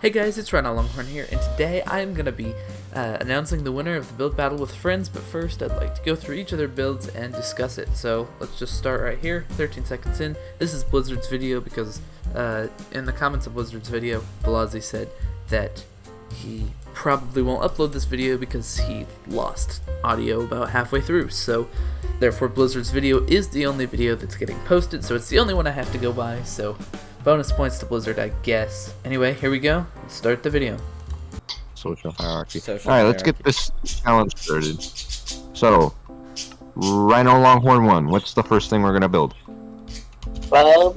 Hey guys, it's Rhinolonghorn here, and today I'm going to be announcing the winner of the build battle with friends, but first I'd like to go through each of their builds and discuss it. So let's just start right here, 13 seconds in. This is Blizzard's video because in the comments of Blizzard's video, Palazi said that he probably won't upload this video because he lost audio about halfway through. So therefore Blizzard's video is the only video that's getting posted, so it's the only one I have to go by, so bonus points to Blizzard, I guess. Anyway, here we go. Let's start the video. Social hierarchy. Alright, let's get this challenge started. So, Rhinolonghorn 1, what's the first thing we're going to build? A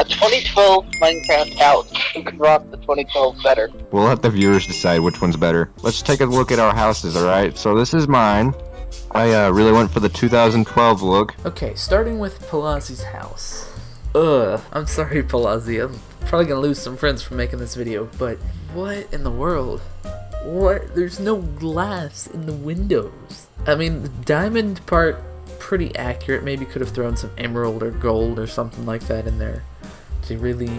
2012 Minecraft house. Who can rock the 2012 better? We'll let the viewers decide which one's better. Let's take a look at our houses, alright? So this is mine. I really went for the 2012 look. Okay, starting with Palazi's house. I'm sorry, Palazi. I'm probably gonna lose some friends from making this video, but what in the world? What? There's no glass in the windows. I mean, the diamond part, pretty accurate. Maybe could have thrown some emerald or gold or something like that in there to really,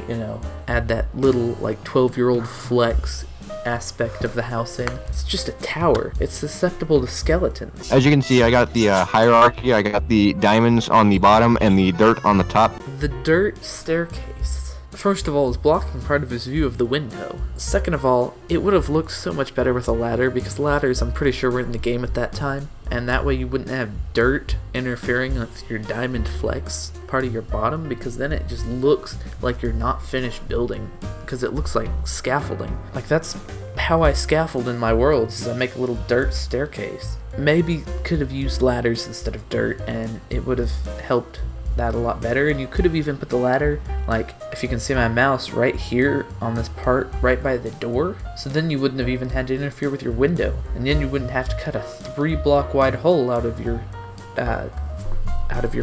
add that little, like, 12-year-old flex aspect of the house in. It's just a tower. It's susceptible to skeletons. As you can see, I got the hierarchy. I got the diamonds on the bottom and the dirt on the top. The dirt staircase, first of all, is blocking part of his view of the window. Second of all, it would have looked so much better with a ladder, because ladders, I'm pretty sure, were in the game at that time, and that way you wouldn't have dirt interfering with your diamond flex part of your bottom, because then it just looks like you're not finished building, because it looks like scaffolding. Like, that's how I scaffold in my worlds, is I make a little dirt staircase. Maybe could have used ladders instead of dirt, and it would have helped that a lot better. And you could have even put the ladder, like, if you can see my mouse, right here on this part right by the door, so then you wouldn't have even had to interfere with your window, and then you wouldn't have to cut a 3-block wide hole out of your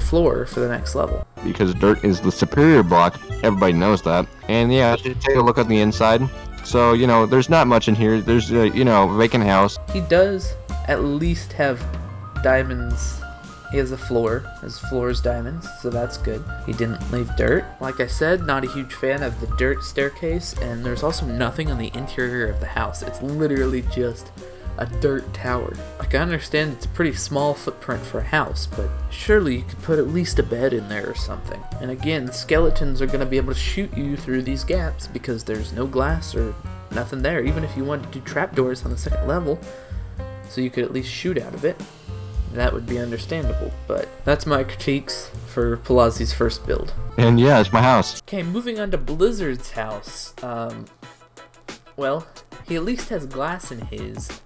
floor for the next level. Because dirt is the superior block, everybody knows that. And yeah, just take a look on the inside. So, there's not much in here. There's a, vacant house. He does at least have diamonds. He has a floor. His floor is diamonds, so that's good. He didn't leave dirt. Like I said, not a huge fan of the dirt staircase, and there's also nothing on the interior of the house. It's literally just a dirt tower. Like, I understand it's a pretty small footprint for a house, but surely you could put at least a bed in there or something. And again, skeletons are going to be able to shoot you through these gaps because there's no glass or nothing there, even if you wanted to do trapdoors on the second level, so you could at least shoot out of it. That would be understandable, but that's my critiques for Palazi's first build. And yeah, it's my house. Okay, moving on to Blizzard's house. Well, he at least has glass in his,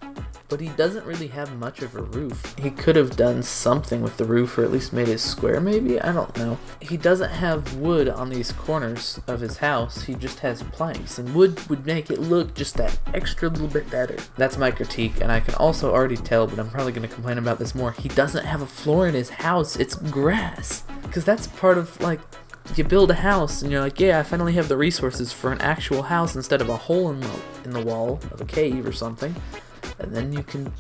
but he doesn't really have much of a roof. He could have done something with the roof, or at least made it square, maybe? I don't know. He doesn't have wood on these corners of his house. He just has planks, and wood would make it look just that extra little bit better. That's my critique, and I can also already tell, but I'm probably going to complain about this more, he doesn't have a floor in his house. It's grass. Because that's part of, like, you build a house, and you're like, yeah, I finally have the resources for an actual house instead of a hole in the wall of a cave or something. And then you can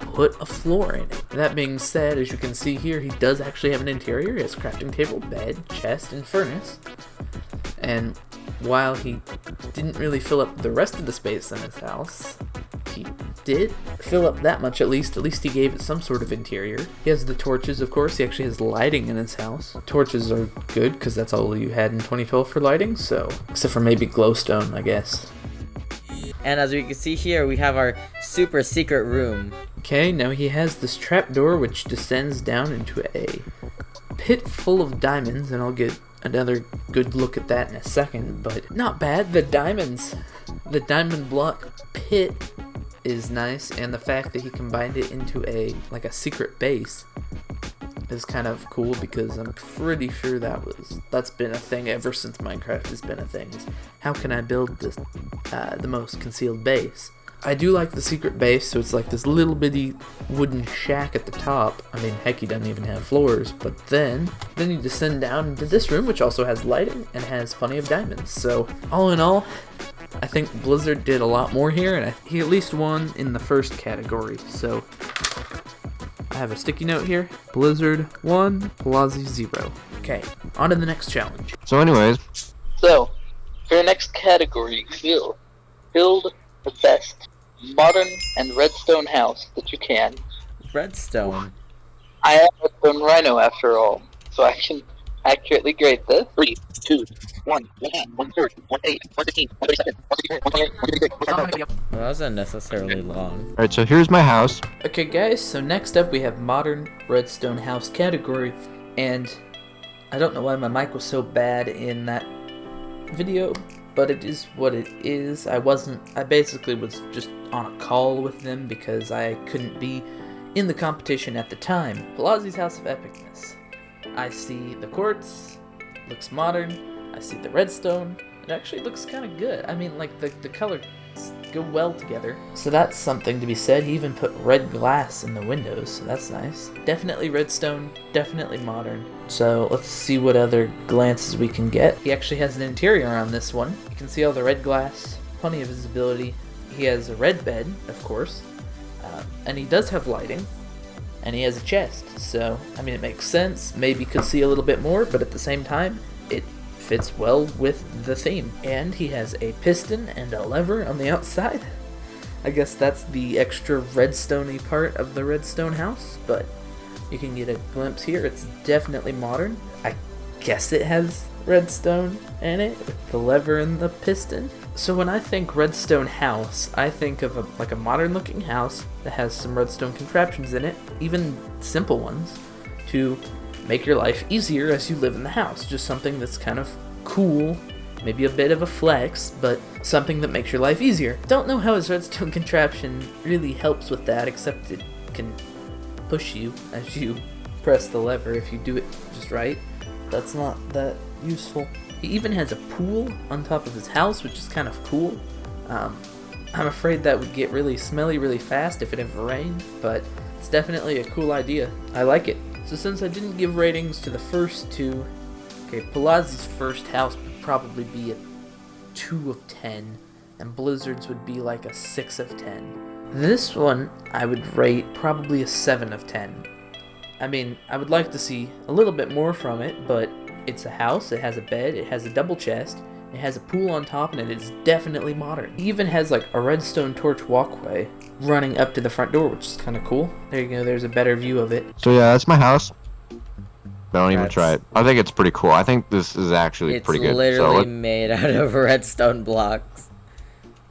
put a floor in it. That being said, as you can see here, he does actually have an interior. He has a crafting table, bed, chest, and furnace. And while he didn't really fill up the rest of the space in his house, he did fill up that much at least. At least he gave it some sort of interior. He has the torches, of course. He actually has lighting in his house. Torches are good because that's all you had in 2012 for lighting, so except for maybe glowstone, I guess. And as we can see here, we have our super secret room. Okay, now he has this trapdoor which descends down into a pit full of diamonds, and I'll get another good look at that in a second, but not bad. The diamond block pit is nice, and the fact that he combined it into a secret base is kind of cool, because I'm pretty sure that's been a thing ever since Minecraft has been a thing, is how can I build this the most concealed base. I do like the secret base, so it's like this little bitty wooden shack at the top. I mean, heck, he doesn't even have floors, but then you descend down into this room, which also has lighting and has plenty of diamonds. So all in all, I think Blizzard did a lot more here, and he at least won in the first category. So I have a sticky note here. Blizzard 1, Palazi 0. Okay, on to the next challenge. So anyways, So, For your next category, build the best modern and redstone house that you can. Redstone. I am a redstone rhino after all, so I can accurately grade this. 3, 2, 1, 1/3, 1/8, 1/15, 1/37, 1/64, 1/28, 1/36. Well, that was unnecessarily long. Alright, so here's my house. Okay, guys, so next up we have modern redstone house category, and I don't know why my mic was so bad in that video, but it is what it is. I basically was just on a call with them because I couldn't be in the competition at the time. Palazi's House of Epicness. I see the quartz, looks modern. I see the redstone, it actually looks kind of good. I mean, like, the colors go well together. So that's something to be said. He even put red glass in the windows, so that's nice. Definitely redstone, definitely modern. So let's see what other glances we can get. He actually has an interior on this one. You can see all the red glass, plenty of visibility. He has a red bed, of course, and he does have lighting, and he has a chest. So, I mean, it makes sense. Maybe could see a little bit more, but at the same time, it fits well with the theme. And he has a piston and a lever on the outside. I guess that's the extra redstone-y part of the redstone house, but you can get a glimpse here. It's definitely modern. I guess it has redstone in it with the lever and the piston. So when I think redstone house, I think of a modern looking house that has some redstone contraptions in it, even simple ones, to make your life easier as you live in the house. Just something that's kind of cool, maybe a bit of a flex, but something that makes your life easier. Don't know how his redstone contraption really helps with that, except it can push you as you press the lever if you do it just right. That's not that useful. He even has a pool on top of his house, which is kind of cool. I'm afraid that would get really smelly really fast if it ever rained, but it's definitely a cool idea. I like it. So since I didn't give ratings to the first two, okay, Palazi's first house would probably be a 2 of 10, and Blizzard's would be like a 6 of 10. This one I would rate probably a 7 of 10. I mean, I would like to see a little bit more from it, but it's a house, it has a bed, it has a double chest, it has a pool on top, and it is definitely modern. It even has like a redstone torch walkway running up to the front door, which is kind of cool. There you go, there's a better view of it. So yeah, that's my house. Don't even try it. I think it's pretty cool. I think this is actually pretty good. It's literally made out of redstone blocks.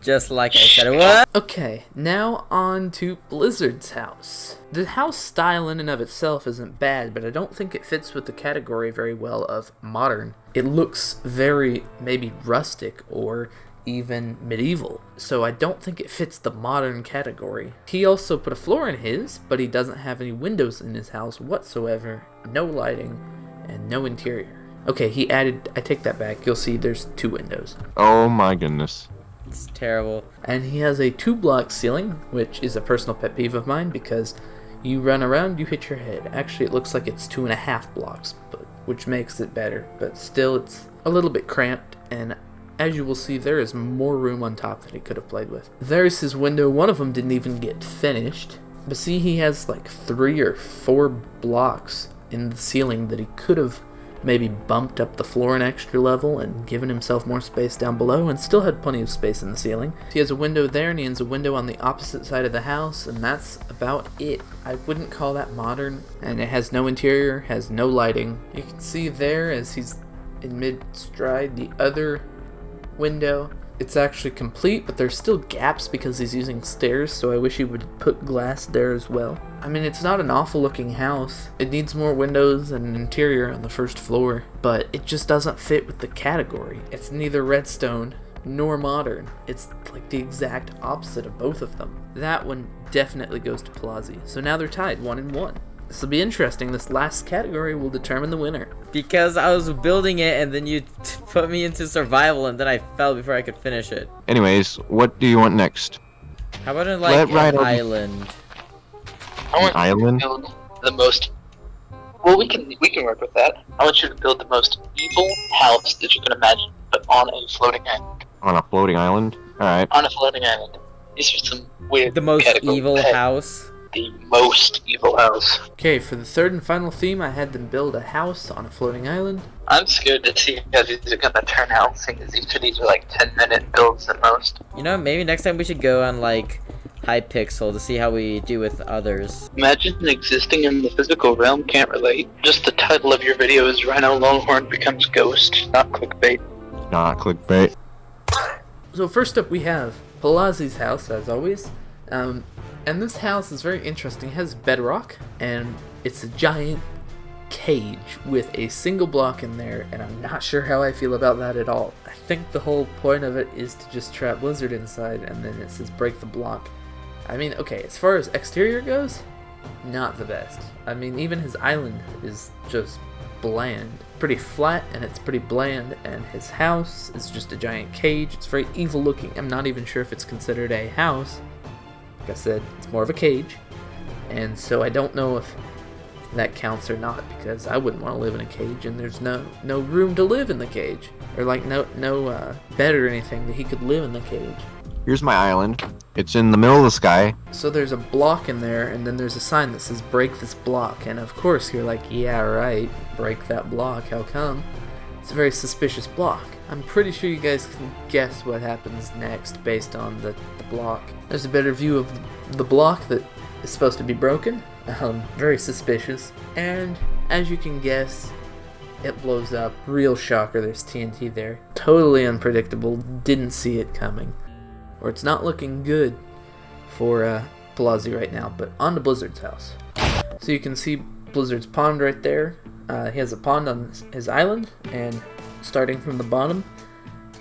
Just like I said. What? Okay, now on to Blizzard's house. The house style in and of itself isn't bad, but I don't think it fits with the category very well of modern. It looks very maybe rustic or even medieval, so I don't think it fits the modern category. He also put a floor in his, but he doesn't have any windows in his house whatsoever, no lighting, and no interior. Okay, he added, I take that back, you'll see there's 2 windows. Oh my goodness. It's terrible. And he has a 2-block ceiling, which is a personal pet peeve of mine because you run around, you hit your head. Actually, it looks like it's 2.5 blocks, which makes it better, but still it's a little bit cramped, and as you will see, there is more room on top that he could have played with. There's his window. One of them didn't even get finished, but see, he has like 3 or 4 blocks in the ceiling that he could have maybe bumped up the floor an extra level and given himself more space down below, and still had plenty of space in the ceiling. He has a window there, and he has a window on the opposite side of the house, and that's about it. I wouldn't call that modern, and it has no interior, has no lighting. You can see there, as he's in mid-stride, the other window. It's actually complete, but there's still gaps because he's using stairs, so I wish he would put glass there as well. I mean, it's not an awful looking house. It needs more windows and an interior on the first floor, but it just doesn't fit with the category. It's neither redstone nor modern. It's like the exact opposite of both of them. That one definitely goes to Palazi. So now they're tied 1-1. This will be interesting. This last category will determine the winner. Because I was building it and then you put me into survival and then I fell before I could finish it. Anyways, what do you want next? How about an island? I want Island? you to build the most. Well, we can work with that. I want you to build the most evil house that you can imagine, but on a floating island. On a floating island? Alright. On a floating island. These are some weird. The most categories. evil house. the most evil house. Okay, for the third and final theme, I had them build a house on a floating island. I'm scared to see how these are gonna turn out, seeing as each of these are like 10-minute builds at most. You know, maybe next time we should go on like Hypixel to see how we do with others. Imagine existing in the physical realm, can't relate. Just the title of your video is Rhinolonghorn becomes ghost, not clickbait. Not clickbait. So first up we have Palazi's house, as always. And this house is very interesting. It has bedrock, and it's a giant cage with a single block in there, and I'm not sure how I feel about that at all. I think the whole point of it is to just trap Blizzard inside, and then it says break the block. I mean, okay, as far as exterior goes, not the best. I mean, even his island is just bland. Pretty flat, and it's pretty bland, and his house is just a giant cage. It's very evil looking. I'm not even sure if it's considered a house. Like I said, it's more of a cage, and so I don't know if that counts or not, because I wouldn't want to live in a cage, and there's no room to live in the cage, or like no bed or anything that he could live in the cage. Here's my island. It's in the middle of the sky. So there's a block in there, and then there's a sign that says break this block, and of course you're like, yeah, right, break that block, how come? It's a very suspicious block. I'm pretty sure you guys can guess what happens next based on the block. There's a better view of the block that is supposed to be broken. Very suspicious. And as you can guess, it blows up. Real shocker, there's TNT there. Totally unpredictable, didn't see it coming. Or it's not looking good for Palazi right now, but on to Blizzard's house. So you can see Blizzard's pond right there. He has a pond on his island, and starting from the bottom,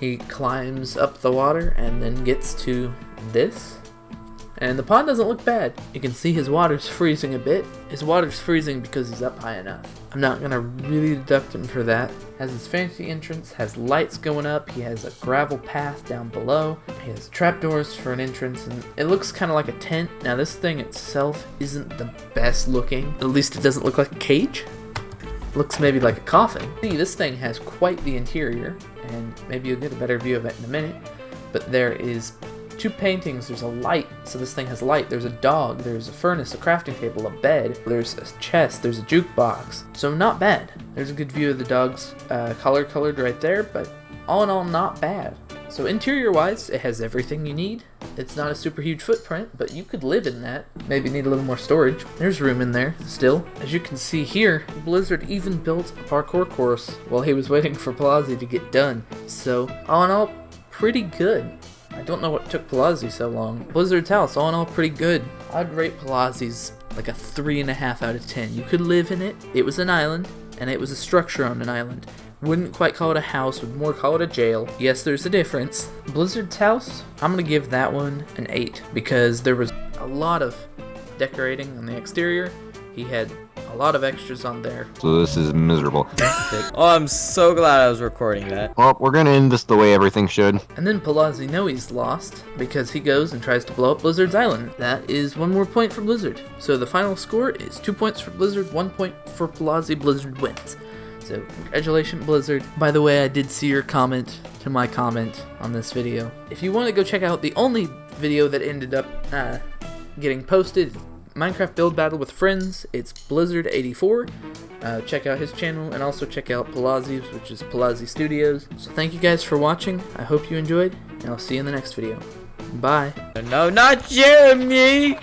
he climbs up the water and then gets to this. And the pond doesn't look bad. You can see his water's freezing a bit. His water's freezing because he's up high enough. I'm not gonna really deduct him for that. Has his fancy entrance, has lights going up, he has a gravel path down below, he has trapdoors for an entrance, and it looks kind of like a tent. Now this thing itself isn't the best looking. At least it doesn't look like a cage. Looks maybe like a coffin. See, this thing has quite the interior, and maybe you'll get a better view of it in a minute, but there is two paintings, there's a light, so this thing has light, there's a dog, there's a furnace, a crafting table, a bed, there's a chest, there's a jukebox, so not bad. There's a good view of the dog's color colored right there, but all in all, not bad. So interior wise, it has everything you need. It's not a super huge footprint, but you could live in that. Maybe need a little more storage. There's room in there still. As you can see here, Blizzard even built a parkour course while he was waiting for Palazi to get done. So all in all, pretty good. I don't know what took Palazi so long. Blizzard's house, all in all, pretty good. I'd rate Palazi's like a 3.5 out of 10. You could live in it. It was an island, and it was a structure on an island. Wouldn't quite call it a house, would more call it a jail. Yes, there's a difference. Blizzard's house, I'm gonna give that one an 8, because there was a lot of decorating on the exterior. He had a lot of extras on there. So this is miserable. Oh, I'm so glad I was recording that. Well, we're gonna end this the way everything should. And then Palazi knows he's lost because he goes and tries to blow up Blizzard's island. That is 1 more point for Blizzard. So the final score is 2 points for Blizzard, 1 point for Palazi. Blizzard wins. So congratulations, Blizzard. By the way, I did see your comment to my comment on this video. If you want to go check out the only video that ended up getting posted, Minecraft build battle with friends, it's Blizzard84. Check out his channel, and also check out Palazi's, which is Palazi Studios. So thank you guys for watching. I hope you enjoyed, and I'll see you in the next video. Bye. No, not Jeremy!